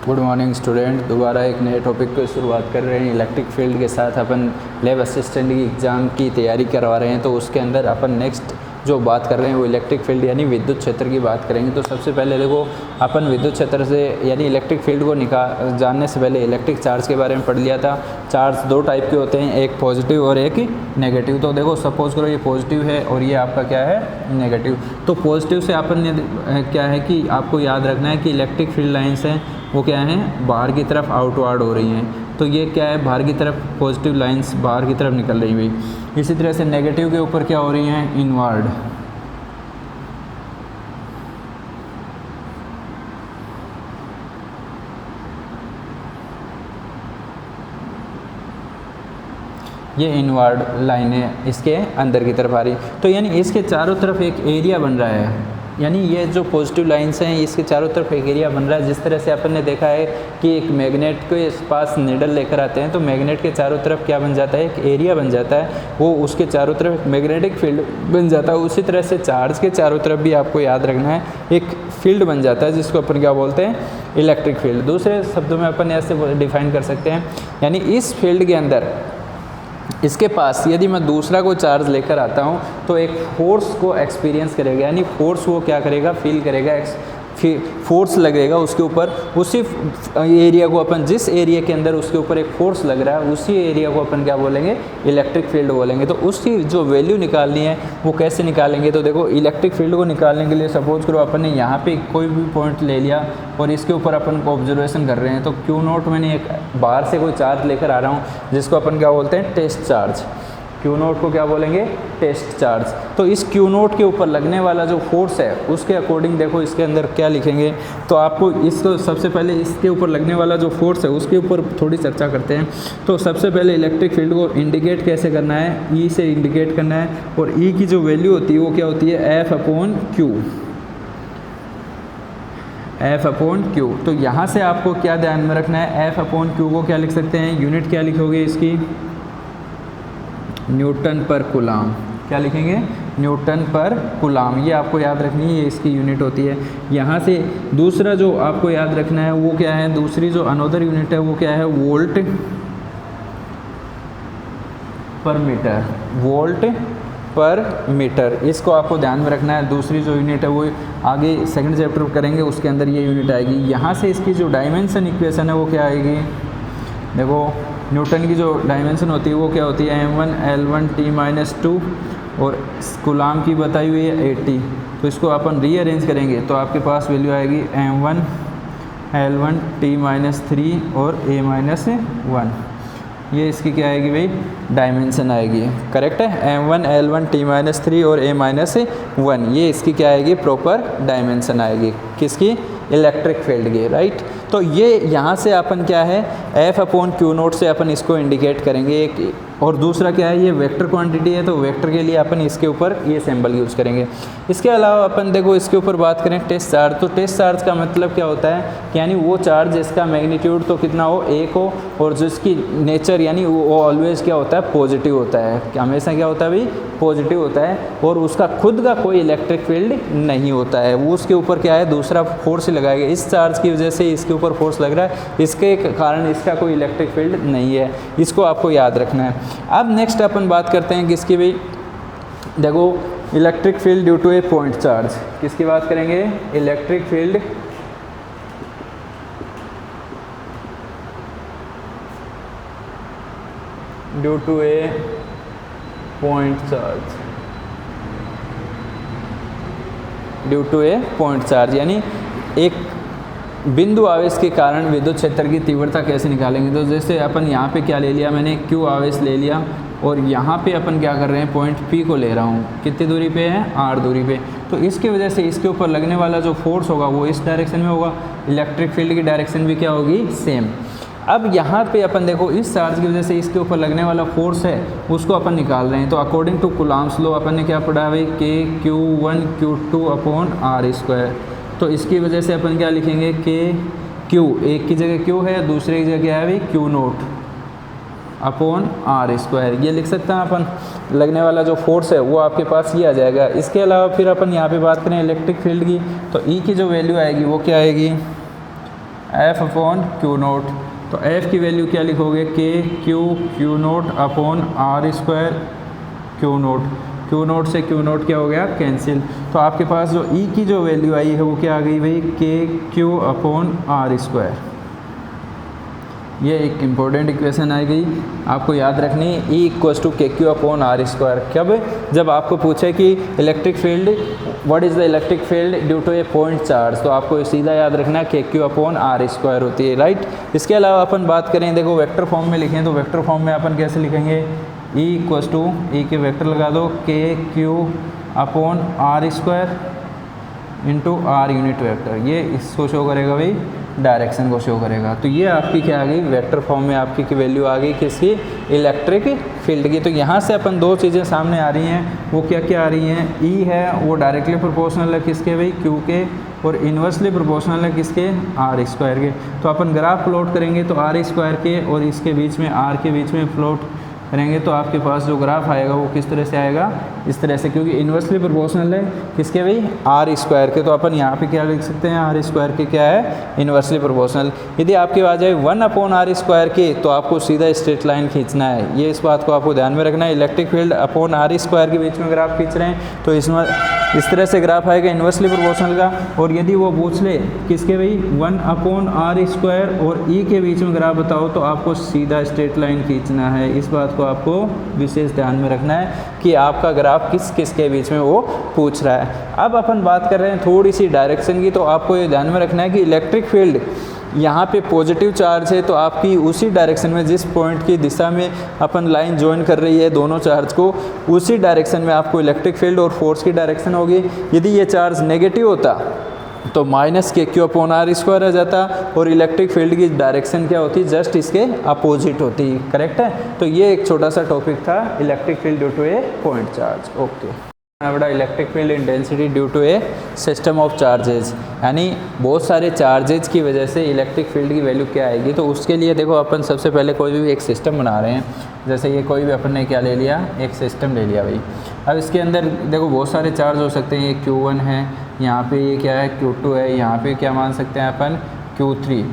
Good morning student. दोबारा एक नए टॉपिक की शुरुआत कर रहे हैं। इलेक्ट्रिक फील्ड के साथ अपन लैब असिस्टेंट की एग्ज़ाम की तैयारी करवा रहे हैं। तो उसके अंदर अपन नेक्स्ट जो बात कर रहे हैं वो इलेक्ट्रिक फील्ड यानी विद्युत क्षेत्र की बात करेंगे। तो सबसे पहले देखो, अपन विद्युत क्षेत्र से यानी इलेक्ट्रिक फील्ड को जानने से पहले इलेक्ट्रिक चार्ज के बारे में पढ़ लिया था। चार्ज दो टाइप के होते हैं, एक पॉजिटिव और एक नेगेटिव। तो देखो, सपोज करो ये पॉजिटिव है और ये आपका क्या है, नेगेटिव। तो पॉजिटिव से अपन ने क्या है कि आपको याद रखना है कि इलेक्ट्रिक फील्ड लाइन्स हैं वो क्या हैं, बाहर की तरफ आउटवर्ड हो रही हैं। तो ये क्या है, बाहर की तरफ पॉजिटिव लाइंस बाहर की तरफ निकल रही हुई। इसी तरह से नेगेटिव के ऊपर क्या हो रही हैं, इनवर्ड। ये इनवर्ड लाइनें इसके अंदर की तरफ आ रही है। तो यानी इसके चारों तरफ एक एरिया बन रहा है। यानी ये जो पॉजिटिव लाइंस हैं इसके चारों तरफ एक एरिया बन रहा है। जिस तरह से अपन ने देखा है कि एक मैग्नेट के पास नीडल लेकर आते हैं तो मैग्नेट के चारों तरफ क्या बन जाता है, एक एरिया बन जाता है, वो उसके चारों तरफ मैग्नेटिक फील्ड बन जाता है। उसी तरह से चार्ज के चारों तरफ भी आपको याद रखना है एक फील्ड बन जाता है जिसको अपन क्या बोलते हैं, इलेक्ट्रिक फील्ड। दूसरे शब्दों में अपन ऐसे डिफाइन कर सकते हैं, यानी इस फील्ड के अंदर इसके पास यदि मैं दूसरा को चार्ज लेकर आता हूँ तो एक फोर्स को एक्सपीरियंस करेगा, यानी फोर्स वो क्या करेगा, फील करेगा, फोर्स लगेगा उसके ऊपर। उसी एरिया को अपन, जिस एरिया के अंदर उसके ऊपर एक फोर्स लग रहा है, उसी एरिया को अपन क्या बोलेंगे, इलेक्ट्रिक फील्ड बोलेंगे। तो उसकी जो वैल्यू निकालनी है वो कैसे निकालेंगे, तो देखो इलेक्ट्रिक फील्ड को निकालने के लिए सपोज करो अपन ने यहाँ पे कोई भी पॉइंट ले लिया और इसके ऊपर अपन को ऑब्जर्वेशन कर रहे हैं। तो क्यू नोट मैंने एक बाहर से कोई चार्ज लेकर आ रहा हूँ जिसको अपन क्या बोलते हैं, टेस्ट चार्ज। क्यू नोट को क्या बोलेंगे, टेस्ट चार्ज। तो इस क्यू नोट के ऊपर लगने वाला जो फोर्स है उसके अकॉर्डिंग देखो इसके अंदर क्या लिखेंगे। तो आपको इसको सबसे पहले इसके ऊपर लगने वाला जो फोर्स है उसके ऊपर थोड़ी चर्चा करते हैं। तो सबसे पहले इलेक्ट्रिक फील्ड को इंडिकेट कैसे करना है, ई से इंडिकेट करना है। और ई की जो वैल्यू होती है वो क्या होती है, F upon Q, F upon Q. तो यहाँ से आपको क्या ध्यान में रखना है, एफ अपॉन क्यू को क्या लिख सकते हैं, यूनिट क्या लिखोगे इसकी, न्यूटन पर कूलाम। क्या लिखेंगे, न्यूटन पर कूलाम। ये आपको याद रखनी है, ये इसकी यूनिट होती है। यहाँ से दूसरा जो आपको याद रखना है वो क्या है, दूसरी जो अनोदर यूनिट है वो क्या है, वोल्ट पर मीटर, वोल्ट पर मीटर। इसको आपको ध्यान में रखना है। दूसरी जो यूनिट है वो आगे सेकंड चैप्टर करेंगे उसके अंदर ये यूनिट आएगी। यहाँ से इसकी जो डायमेंशन इक्वेशन है वो क्या आएगी, देखो न्यूटन की जो डायमेंशन होती है वो क्या होती है, m1 L1 T-2 और कूलाम की बताई हुई है 80। तो इसको अपन रीअरेंज करेंगे तो आपके पास वैल्यू आएगी m1 L1 T-3 और a-1। ये इसकी क्या आएगी भाई, डायमेंशन आएगी। करेक्ट है, m1 L1 T-3 और a-1, ये इसकी क्या आएगी, प्रॉपर डायमेंशन आएगी। किसकी, इलेक्ट्रिक फील्ड की, राइट। तो ये यहाँ से अपन क्या है, एफ अपॉन क्यू नोट से अपन इसको इंडिकेट करेंगे एक। और दूसरा क्या है, ये वेक्टर क्वांटिटी है तो वेक्टर के लिए अपन इसके ऊपर ये सिंबल यूज़ करेंगे। इसके अलावा अपन देखो इसके ऊपर बात करें टेस्ट चार्ज। तो टेस्ट चार्ज का मतलब क्या होता है कि यानी वो चार्ज जिसका मैग्नीट्यूड तो कितना हो, 1 हो, और जिसकी नेचर यानी वो ऑलवेज क्या होता है, पॉजिटिव होता है। कि हमेशा क्या होता है भाई, पॉजिटिव होता है, और उसका खुद का कोई इलेक्ट्रिक फील्ड नहीं होता है। वो उसके ऊपर क्या है, दूसरा फोर्स लगाएगा। इस चार्ज की वजह से इसके ऊपर फोर्स लग रहा है, इसके कारण इसका कोई इलेक्ट्रिक फील्ड नहीं है। इसको आपको याद रखना है। अब नेक्स्ट अपन बात करते हैं किसकी भाई, देखो electric field due to a point charge. किसकी बात करेंगे, electric field due to a point charge, due to a point charge यानी एक बिंदु आवेश के कारण विद्युत क्षेत्र की तीव्रता कैसे निकालेंगे। तो जैसे अपन यहाँ पे क्या ले लिया, मैंने क्यू आवेश ले लिया और यहाँ पे अपन क्या कर रहे हैं, पॉइंट पी को ले रहा हूँ। कितनी दूरी पे है, आर दूरी पे। तो इसकी वजह से इसके ऊपर लगने वाला जो फोर्स होगा वो इस डायरेक्शन में होगा, इलेक्ट्रिक फील्ड की डायरेक्शन भी क्या होगी, सेम। अब यहाँ पे अपन देखो इस चार्ज की वजह से इसके ऊपर लगने वाला फोर्स है उसको अपन निकाल रहे हैं। तो अकॉर्डिंग टू कूलाम्स लॉ अपन ने क्या पढ़ा भाई, K(Q1Q2) अपॉन r²। तो इसकी वजह से अपन क्या लिखेंगे, Q, एक की जगह Q है, दूसरे की जगह क्या है भाई, Q नोट अपॉन r²। ये लिख सकते हैं अपन। लगने वाला जो फोर्स है वो आपके पास ये आ जाएगा। इसके अलावा फिर अपन यहाँ पे बात करें इलेक्ट्रिक फील्ड की, तो E की जो वैल्यू आएगी वो क्या आएगी, एफ अपॉन क्यू नोट। तो एफ की वैल्यू क्या लिखोगे, K Q naught upon R square Q naught. Q naught से क्यू नोट क्या हो गया, कैंसिल। तो आपके पास जो ई की जो वैल्यू आई है वो क्या आ गई भाई, के क्यू अपॉन आर स्क्वायर। ये एक इम्पॉर्टेंट इक्वेशन आ गई, आपको याद रखनी है, E equals to K Q upon R square. कब, जब आपको पूछे कि electric field, what is the electric field due to a point charge, तो आपको सीधा याद रखना है के क्यू अपॉन आर स्क्वायर होती है, राइट। इसके अलावा अपन बात करें, देखो वेक्टर फॉर्म में लिखें तो वेक्टर फॉर्म में अपन कैसे लिखेंगे, ई इक्वल्स टू, ई के वेक्टर लगा दो, K Q upon R square into R unit vector. ये इसको शो करेगा भाई, डायरेक्शन को शो करेगा। तो ये आपकी क्या आ गई, वेक्टर फॉर्म में आपकी की वैल्यू आ गई किसकी, इलेक्ट्रिक फील्ड की। तो यहाँ से अपन दो चीज़ें सामने आ रही हैं, वो क्या क्या आ रही हैं, ई है वो डायरेक्टली प्रोपोर्शनल है किसके भाई, क्यू के, और इन्वर्सली प्रोपोर्शनल है किसके, आर स्क्वायर के। तो अपन ग्राफ प्लॉट करेंगे तो आर स्क्वायर के और इसके बीच में, आर के बीच में प्लॉट करेंगे तो आपके पास जो ग्राफ आएगा वो किस तरह से आएगा, इस तरह से, क्योंकि इन्वर्सली प्रोपोर्शनल है किसके भाई, आर स्क्वायर के। तो अपन यहाँ पे क्या लिख सकते हैं, आर स्क्वायर के क्या है, इन्वर्सली प्रोपोर्शनल। यदि आपके आ जाए 1 अपॉन आर स्क्वायर के, तो आपको सीधा स्ट्रेट लाइन खींचना है। ये इस बात को आपको ध्यान में रखना है, electric field upon R square के बीच में ग्राफ खींच रहे हैं तो इसमें इस तरह से ग्राफ आएगा इन्वर्सली प्रोपोर्शनल का। और यदि वो पूछ ले किसके भाई, 1 अपॉन आर स्क्वायर और ई के बीच में ग्राफ बताओ, तो आपको सीधा स्ट्रेट लाइन खींचना है। इस बात को आपको विशेष ध्यान में रखना है कि आपका ग्राफ किस किस के बीच में वो पूछ रहा है। अब अपन बात कर रहे हैं थोड़ी सी डायरेक्शन की, तो आपको ये ध्यान में रखना है कि इलेक्ट्रिक फील्ड यहाँ पे पॉजिटिव चार्ज है, तो आपकी उसी डायरेक्शन में, जिस पॉइंट की दिशा में अपन लाइन ज्वाइन कर रही है दोनों चार्ज को, उसी डायरेक्शन में आपको इलेक्ट्रिक फील्ड और फोर्स की डायरेक्शन होगी। यदि ये चार्ज नेगेटिव होता तो माइनस के क्यू अपॉन आर स्क्वायर आ जाता, और इलेक्ट्रिक फील्ड की डायरेक्शन क्या होती, जस्ट इसके अपोजिट होती, करेक्ट है। तो ये एक छोटा सा टॉपिक था, electric field due to a point charge. Okay, बड़ा electric field intensity due to a system of charges, यानी बहुत सारे चार्जेज की वजह से इलेक्ट्रिक फील्ड की वैल्यू क्या आएगी। तो उसके लिए देखो अपन सबसे पहले कोई भी एक सिस्टम बना रहे हैं, जैसे ये कोई भी अपन ने क्या ले लिया, एक सिस्टम ले लिया भाई। अब इसके अंदर देखो बहुत सारे चार्ज हो सकते हैं, ये Q1 है, यहाँ पे ये क्या है Q2 है, यहाँ पे क्या मान सकते हैं अपन Q3,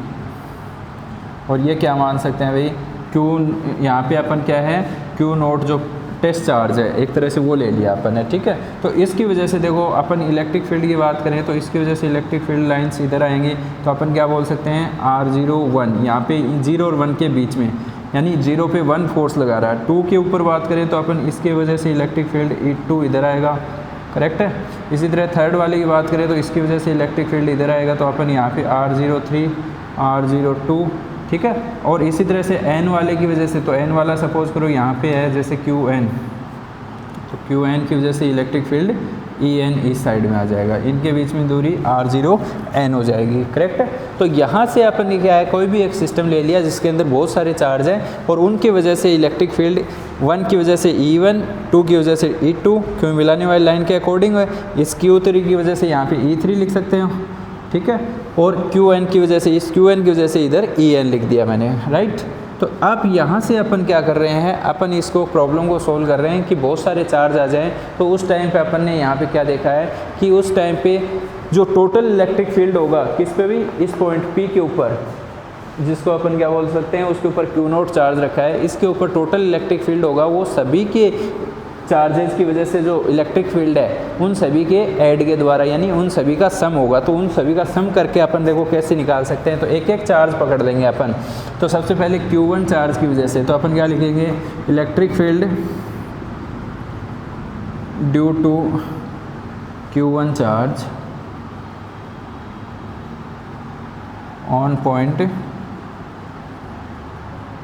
और ये क्या मान सकते हैं भाई Q, यहाँ पे अपन क्या है Q नोट जो टेस्ट चार्ज है एक तरह से वो ले लिया अपन ने, ठीक है। तो इसकी वजह से देखो अपन इलेक्ट्रिक फील्ड की बात करें तो इसकी वजह से इलेक्ट्रिक फील्ड लाइन्स इधर आएंगी, तो अपन क्या बोल सकते हैं R0 1, यहाँ पे 0 और 1 के बीच में, यानी 0 पे 1 फोर्स लगा रहा है। 2 के ऊपर बात करें तो अपन इसके वजह से इलेक्ट्रिक फील्ड E2 इधर आएगा, करेक्ट है। इसी तरह थर्ड वाले की बात करें तो इसकी वजह से इलेक्ट्रिक फील्ड इधर आएगा, तो अपन यहाँ पे R03 R02, ठीक है। और इसी तरह से n वाले की वजह से, तो n वाला सपोज करो यहाँ पे है जैसे Qn, तो Qn की वजह से इलेक्ट्रिक फील्ड En इस साइड में आ जाएगा, इनके बीच में दूरी R0n हो जाएगी, करेक्ट है। तो यहाँ से अपन ने क्या है, कोई भी एक सिस्टम ले लिया जिसके अंदर बहुत सारे चार्ज हैं और उनकी वजह से इलेक्ट्रिक फील्ड 1 की वजह से E1, 2 की वजह से E2, क्यों मिलाने वाली लाइन के अकॉर्डिंग है, इस Q3 की वजह से यहाँ पे E3 लिख सकते हो, ठीक है। और Qn की वजह से, इस Qn की वजह से इधर En लिख दिया मैंने, राइट। तो अब यहाँ से अपन क्या कर रहे हैं, अपन इसको प्रॉब्लम को सोल्व कर रहे हैं कि बहुत सारे चार्ज आ जाएं, तो उस टाइम पे अपन ने यहाँ पे क्या देखा है कि उस टाइम पे जो टोटल इलेक्ट्रिक फील्ड होगा किस पे भी, इस पॉइंट P के ऊपर, जिसको अपन क्या बोल सकते हैं, उसके ऊपर Q नोट चार्ज रखा है, इसके ऊपर टोटल इलेक्ट्रिक फील्ड होगा, वो सभी के चार्जेस की वजह से जो इलेक्ट्रिक फील्ड है उन सभी के ऐड के द्वारा, यानी उन सभी का सम होगा। तो उन सभी का सम करके अपन देखो कैसे निकाल सकते हैं, तो एक एक चार्ज पकड़ लेंगे अपन। तो सबसे पहले Q1 चार्ज की वजह से, तो अपन क्या लिखेंगे, electric field due to Q1 charge on point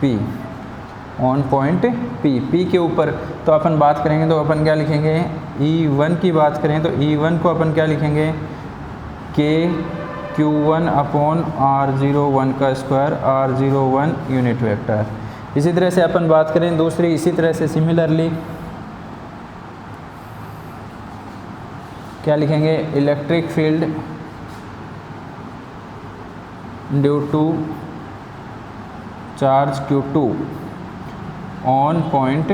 P, on point P के ऊपर। तो अपन बात करेंगे तो अपन क्या लिखेंगे, E1 की बात करें तो E1 को अपन क्या लिखेंगे, K Q1 अपॉन R01 का स्क्वायर, R01 यूनिट वेक्टर। इसी तरह से अपन बात करें दूसरी, इसी तरह से सिमिलरली क्या लिखेंगे, electric field due to charge Q2 on point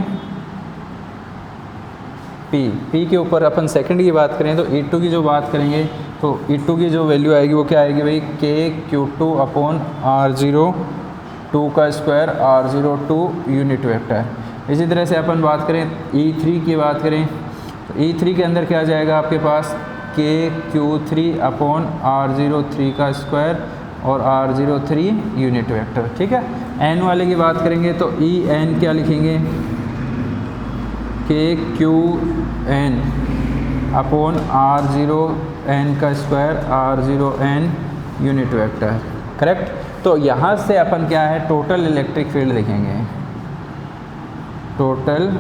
P के ऊपर। अपन सेकंड की बात करें तो E2 की जो बात करेंगे तो E2 की जो वैल्यू आएगी वो क्या आएगी भाई, KQ2 अपॉन R02 का स्क्वायर R02 यूनिट वेक्टर। इसी तरह से अपन बात करें E3 की बात करें तो E3 के अंदर क्या जाएगा आपके पास, KQ3 अपॉन R03 का स्क्वायर और R03 यूनिट वेक्टर। ठीक है, N वाले की बात करेंगे तो EN क्या लिखेंगे, KQN अपॉन R0N का square R0N unit vector. Correct. तो यहाँ से अपन क्या है, टोटल इलेक्ट्रिक फील्ड लिखेंगे, total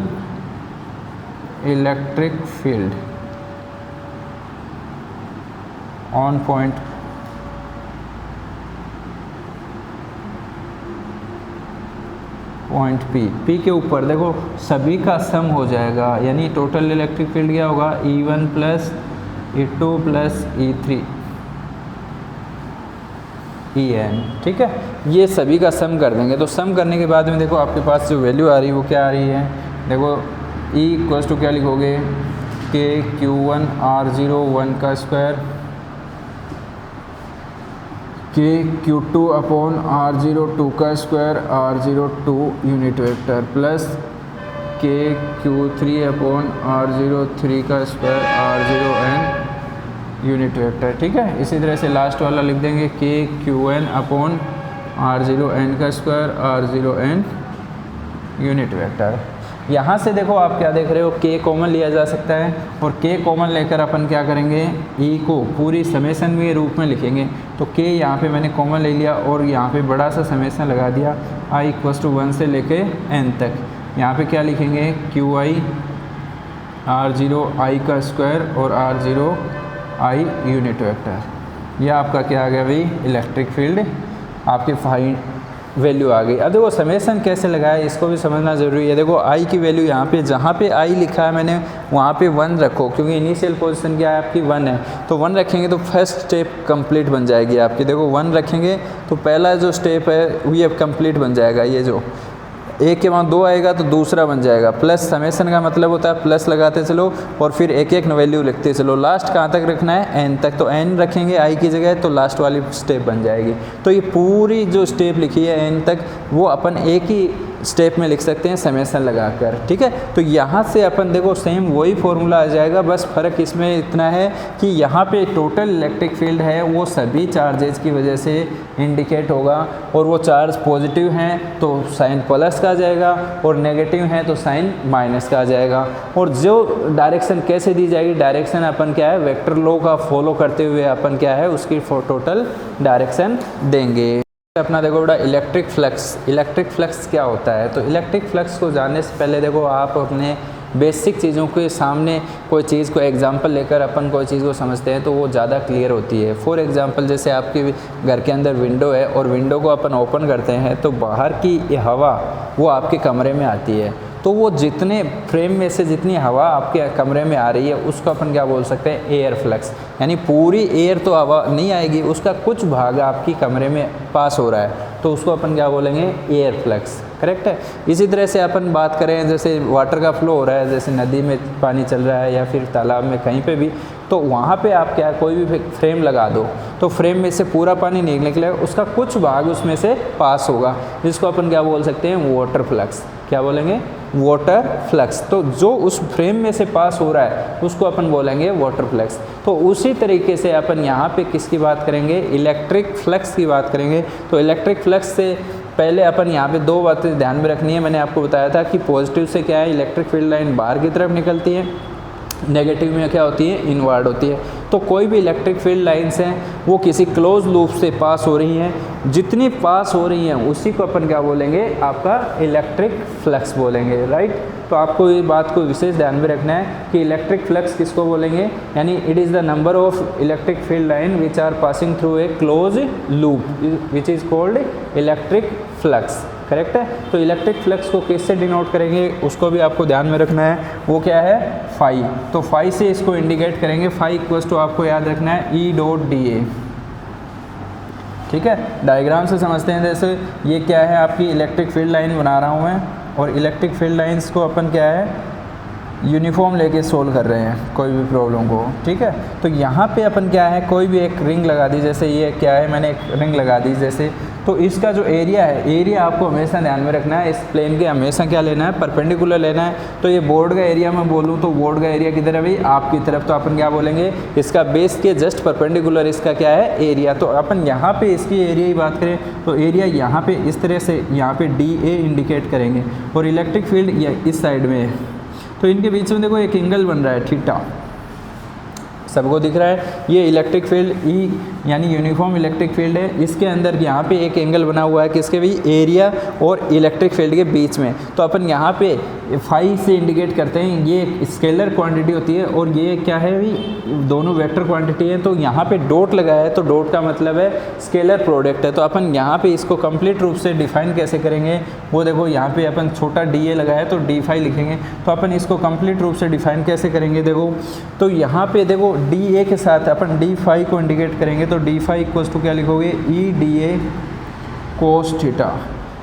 electric field on point P के ऊपर देखो सभी का सम हो जाएगा, यानी टोटल इलेक्ट्रिक फील्ड क्या होगा, E1 plus E2 plus E3 EN। ठीक है, ये सभी का सम कर देंगे। तो सम करने के बाद में देखो आपके पास जो वैल्यू आ रही है वो क्या आ रही है, देखो E इक्वल्स टू क्या लिखोगे, KQ1 R01 का स्क्वायर KQ2 अपॉन R02 का square R02 unit vector plus KQ3 upon R03 का स्क्वायर R0N यूनिट वेक्टर। ठीक है, इसी तरह से लास्ट वाला लिख देंगे KQN अपॉन R0N का स्क्वायर R0N यूनिट वेक्टर। यहाँ से देखो आप क्या देख रहे हो, K कॉमन लिया जा सकता है और K कॉमन लेकर अपन क्या करेंगे, E को पूरी समेसन के रूप में लिखेंगे। तो K यहाँ पे मैंने कॉमन ले लिया और यहाँ पे बड़ा सा समेसन लगा दिया I इक्वल्स टू 1 से लेके N तक। यहाँ पे क्या लिखेंगे, QI R0I का स्क्वायर और R0I यूनिट वेक्टर। यह आपका क्या आ गया भाई, इलेक्ट्रिक फील्ड आपके फाइंड वैल्यू आ गई। अब देखो समेसन कैसे लगाया इसको भी समझना ज़रूरी है। देखो आई की वैल्यू यहाँ पे, जहाँ पे आई लिखा है मैंने वहाँ पे 1 रखो, क्योंकि इनिशियल पोजीशन क्या है आपकी 1 है। तो 1 रखेंगे तो फर्स्ट स्टेप कंप्लीट बन जाएगी आपकी। देखो 1 रखेंगे तो पहला जो स्टेप है ये कंप्लीट बन जाएगा। ये जो एक के बाद 2 आएगा तो दूसरा बन जाएगा। प्लस समेसन का मतलब होता है प्लस लगाते चलो और फिर एक एक वैल्यू लिखते चलो। लास्ट कहाँ तक रखना है, एन तक। तो एन रखेंगे आई की जगह तो लास्ट वाली स्टेप बन जाएगी। तो ये पूरी जो स्टेप लिखी है एन तक वो अपन एक ही स्टेप में लिख सकते हैं समेसन लगाकर। ठीक है, तो यहाँ से अपन देखो सेम वही फॉर्मूला आ जाएगा, बस फ़र्क इसमें इतना है कि यहाँ पे टोटल इलेक्ट्रिक फील्ड है वो सभी चार्जेस की वजह से इंडिकेट होगा, और वो चार्ज पॉजिटिव हैं तो साइन प्लस का आ जाएगा और नेगेटिव हैं तो साइन माइनस का आ जाएगा। और जो डायरेक्शन कैसे दी जाएगी, डायरेक्शन अपन क्या है वेक्टर लॉ का फॉलो करते हुए अपन क्या है उसकी टोटल डायरेक्शन देंगे। अपना देखो बेटा इलेक्ट्रिक फ्लक्स क्या होता है। तो इलेक्ट्रिक फ्लक्स को जानने से पहले देखो आप अपने बेसिक चीज़ों के सामने कोई चीज़ को एग्जांपल लेकर अपन कोई चीज़ को समझते हैं तो वो ज़्यादा क्लियर होती है। फॉर एग्जांपल जैसे आपके घर के अंदर विंडो है और विंडो को अपन ओपन करते हैं तो बाहर की हवा वो आपके कमरे में आती है। तो वो जितने फ्रेम में से जितनी हवा आपके कमरे में आ रही है उसको अपन क्या बोल सकते हैं, एयर फ्लक्स। यानी पूरी एयर तो हवा नहीं आएगी, उसका कुछ भाग आपकी कमरे में पास हो रहा है तो उसको अपन क्या बोलेंगे, एयर फ्लक्स। करेक्ट है। इसी तरह से अपन बात करें जैसे वाटर का फ्लो हो रहा है, जैसे नदी में पानी चल रहा है या फिर तालाब में कहीं पे भी, तो वहाँ पे आप क्या कोई भी फ्रेम लगा दो तो फ्रेम में से पूरा पानी नहीं निकलेगा, उसका कुछ भाग उसमें से पास होगा, जिसको अपन क्या बोल सकते हैं, वाटर फ्लक्स। क्या बोलेंगे, वाटर फ्लक्स। तो जो उस फ्रेम में से पास हो रहा है उसको अपन बोलेंगे वाटर फ्लक्स। तो उसी तरीके से अपन यहाँ पे किसकी बात करेंगे, इलेक्ट्रिक फ्लक्स की बात करेंगे। तो इलेक्ट्रिक फ्लक्स से पहले अपन यहाँ पे दो बातें ध्यान में रखनी है। मैंने आपको बताया था कि पॉजिटिव से क्या है, इलेक्ट्रिक फील्ड लाइन बाहर की तरफ निकलती है, नेगेटिव में क्या होती है, इनवर्ड होती है। तो कोई भी इलेक्ट्रिक फील्ड लाइंस हैं वो किसी क्लोज लूप से पास हो रही हैं, जितनी पास हो रही हैं उसी को अपन क्या बोलेंगे, आपका इलेक्ट्रिक फ्लक्स बोलेंगे। राइट। तो आपको ये बात को विशेष ध्यान में रखना है कि इलेक्ट्रिक फ्लक्स किसको बोलेंगे, यानी it is the number of electric field line which are passing through a close loop which is called electric flux. Correct है। तो इलेक्ट्रिक फ्लक्स को किससे डिनोट करेंगे उसको भी आपको ध्यान में रखना है, वो क्या है, फाई। तो फाई से इसको इंडिकेट करेंगे। फाई इक्वल्स टू आपको याद रखना है ई डॉट डी ए। ठीक है, डायग्राम से समझते हैं। जैसे ये क्या है, आपकी इलेक्ट्रिक फील्ड लाइन बना रहा हूँ मैं, और इलेक्ट्रिक फील्ड लाइंस को अपन क्या है, यूनिफॉर्म लेके सोल्व कर रहे हैं कोई भी प्रॉब्लम को, ठीक है। तो यहाँ पे अपन क्या है, कोई भी एक रिंग लगा दी, जैसे ये क्या है, मैंने एक रिंग लगा दी जैसे, तो इसका जो एरिया है, एरिया आपको हमेशा ध्यान में रखना है, इस प्लेन के हमेशा क्या लेना है, परपेंडिकुलर लेना है। तो ये बोर्ड का एरिया मैं बोलूँ तो बोर्ड का एरिया किधर है भाई, आपकी तरफ, तो अपन क्या बोलेंगे, इसका बेस के जस्ट परपेंडिकुलर इसका क्या है, एरिया। तो अपन यहाँ पे इसकी एरिया की बात करें तो एरिया यहाँ पे इस तरह से यहाँ पे DA इंडिकेट करेंगे, और इलेक्ट्रिक फील्ड इस साइड में है। तो इनके बीच में देखो एक एंगल बन रहा है थीटा, सबको दिख रहा है, ये इलेक्ट्रिक फील्ड E यानी यूनिफॉर्म इलेक्ट्रिक फील्ड है। इसके अंदर यहाँ पे एक एंगल बना हुआ है किसके भी, एरिया और इलेक्ट्रिक फील्ड के बीच में। तो अपन यहाँ पे फाई से इंडिकेट करते हैं, ये एक स्केलर क्वांटिटी होती है और ये क्या है भाई, दोनों वेक्टर क्वांटिटी है। तो यहाँ पे डॉट लगाया है तो डॉट का मतलब है स्केलर प्रोडक्ट है। तो अपन यहाँ पे इसको कंप्लीट रूप से डिफाइन कैसे करेंगे, वो देखो यहाँ पे अपन छोटा DA लगाया है तो D5 लिखेंगे। तो अपन इसको कंप्लीट रूप से डिफाइन कैसे करेंगे, देखो तो यहाँ पे देखो DA के साथ अपन D5 को इंडिकेट करेंगे, तो D5 इक्वल्स टू क्या लिखोगे, EDA कोस थीटा,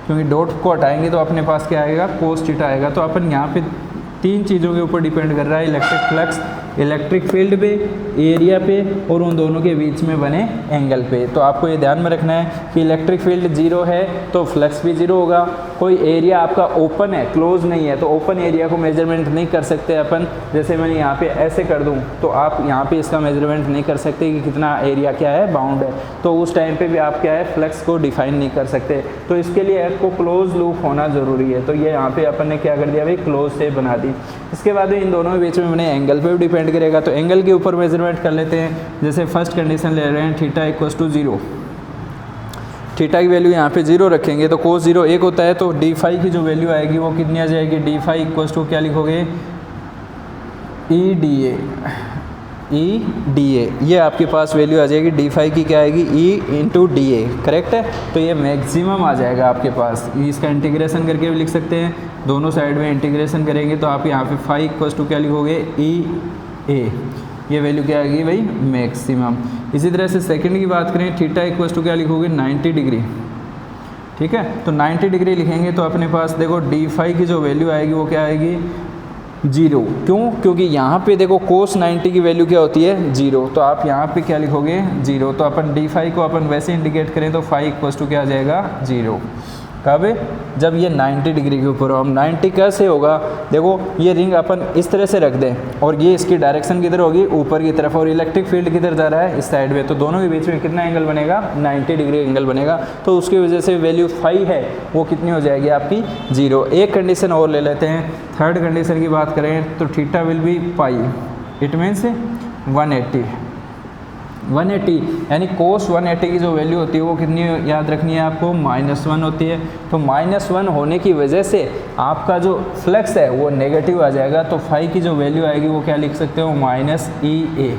क्योंकि डॉट को हटाएंगे तो अपने पास क्या आएगा, कोस थीटा आएगा। तो अपन यहाँ पे तीन चीज़ों के ऊपर डिपेंड कर रहा है, इलेक्ट्रिक फ्लक्स, इलेक्ट्रिक फील्ड पे, एरिया पे, और उन दोनों के बीच में बने एंगल पे। तो आपको ये ध्यान में रखना है कि इलेक्ट्रिक फील्ड 0 है तो फ्लक्स भी 0 होगा। कोई एरिया आपका ओपन है, क्लोज नहीं है, तो ओपन एरिया को मेजरमेंट नहीं कर सकते अपन। जैसे मैंने यहाँ पे ऐसे कर दूँ तो आप यहाँ पे इसका मेजरमेंट नहीं कर सकते कि कितना एरिया क्या है, बाउंड है। तो उस टाइम पे भी आप क्या है, फ्लक्स को डिफाइन नहीं कर सकते। तो इसके लिए आपको क्लोज लूप होना ज़रूरी है। तो ये यहाँ पे अपन ने क्या कर दिया भाई, क्लोज से बना दी। इसके बाद इन दोनों के बीच में बने एंगल पे भी डिपेंड करेगा। तो एंगल के ऊपर मेजरमेंट कर लेते हैं। जैसे फर्स्ट कंडीशन ले रहे हैं, थीटा इक्वल्स टू 0, थीटा की वैल्यू यहाँ पे 0 रखेंगे तो कोस 0 1 होता है। तो D5 की जो वैल्यू आएगी वो कितनी आ जाएगी, D5 इक्वल्स टू क्या लिखोगे, EDA, ये आपके पास वैल्यू आ जाएगी। D5 की क्या आएगी, E इंटू DA, करेक्ट है। तो ये मैक्सिमम आ जाएगा आपके पास। इसका इंटीग्रेशन करके भी लिख सकते हैं, दोनों साइड में इंटीग्रेशन करेंगे तो आप यहाँ पे 5 इक्वल्स टू क्या लिखोगे, EA, ये वैल्यू क्या आएगी भाई, मैक्सिमम। इसी तरह से सेकंड की बात करें, थीटा इक्वल्स टू क्या लिखोगे, 90 डिग्री, ठीक है। तो 90 डिग्री लिखेंगे तो अपने पास देखो D5 की जो वैल्यू आएगी वो क्या आएगी, 0। क्यों, क्योंकि यहाँ पे देखो कोस 90 की वैल्यू क्या होती है, 0। तो आप यहाँ पे क्या लिखोगे, 0। तो अपन D5 को अपन वैसे इंडिकेट करें तो 5 इक्वल्स टू क्या आ जाएगा, 0। कब, जब ये 90 डिग्री के ऊपर हो। हम 90 कैसे होगा, देखो ये रिंग अपन इस तरह से रख दें और ये इसकी डायरेक्शन किधर होगी, ऊपर की तरफ, और इलेक्ट्रिक फील्ड किधर जा रहा है, इस साइड में। तो दोनों के बीच में कितना एंगल बनेगा, 90 डिग्री एंगल बनेगा। तो उसकी वजह से वैल्यू 5 है वो कितनी हो जाएगी आपकी, 0। एक कंडीशन और ले लेते हैं, थर्ड कंडीशन की बात करें तो theta will be pi, it means 180 यानी कोस 180 की जो वैल्यू होती है वो कितनी याद रखनी है आपको, -1 होती है। तो -1 होने की वजह से आपका जो फ्लक्स है वो नेगेटिव आ जाएगा। तो 5 की जो वैल्यू आएगी वो क्या लिख सकते हो, -EA।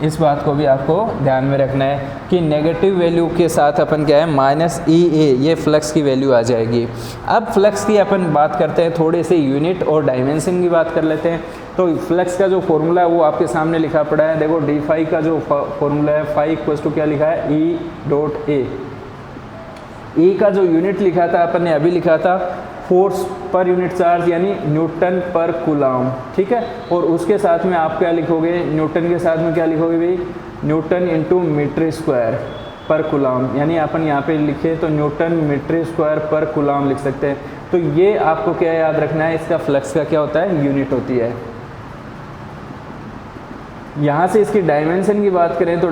इस बात को भी आपको ध्यान में रखना है कि नेगेटिव वैल्यू के साथ अपन क्या है, -EA, ये फ्लक्स की वैल्यू आ जाएगी। अब फ्लक्स की अपन बात करते हैं, थोड़े से यूनिट और डायमेंशन की बात कर लेते हैं। तो फ्लक्स का जो फॉर्मूला है वो आपके सामने लिखा पड़ा है। देखो D5 का जो फॉर्मूला है, 5 इक्वल्स टू क्या लिखा है, E.A। E का जो यूनिट लिखा था अपन ने अभी लिखा था, फोर्स पर यूनिट चार्ज यानी न्यूटन पर कूलम, ठीक है। और उसके साथ में आप क्या लिखोगे, न्यूटन के साथ में क्या लिखोगे भाई, न्यूटन इंटू मीटर स्क्वायर पर कूलम, यानी अपन यहाँ पे लिखे तो न्यूटन मीटर स्क्वायर पर कूलम लिख सकते हैं। तो ये आपको क्या याद रखना है, इसका फ्लक्स का क्या होता है, यूनिट होती है। यहाँ से इसकी डायमेंशन की बात करें तो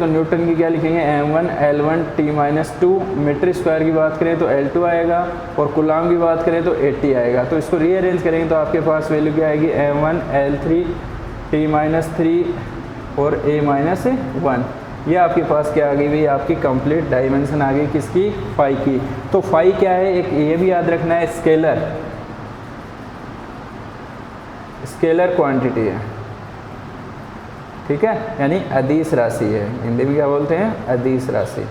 न्यूटन की क्या लिखेंगे, m1 L1 T-2, metre square की बात करें तो L2 आएगा, और कूलम की बात करें तो 80 आएगा। तो इसको रीअरेंज करेंगे तो आपके पास वैल्यू क्या आएगी, m1 L3 T-3 और A-1। ये आपके पास क्या आ गई भाई, आपकी कंप्लीट डायमेंशन आ गई किसकी, फाई की। तो फाई क्या है, एक ये भी याद रखना है, स्केलर क्वांटिटी है, ठीक है, यानी अदिश राशि है। हिंदी में क्या बोलते हैं, अदिश राशि,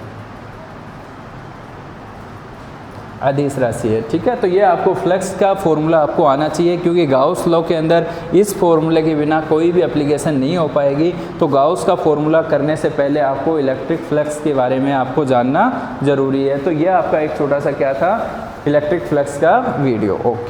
अदिश राशि है, ठीक है। तो ये आपको फ्लक्स का फॉर्मूला आपको आना चाहिए, क्योंकि गाउस लॉ के अंदर इस फॉर्मूले के बिना कोई भी एप्लीकेशन नहीं हो पाएगी। तो गाउस का फॉर्मूला करने से पहले आपको इलेक्ट्रिक फ्लक्स के बारे में आपको जानना ज़रूरी है। तो ये आपका एक छोटा सा क्या था, इलेक्ट्रिक फ्लक्स का वीडियो। ओके।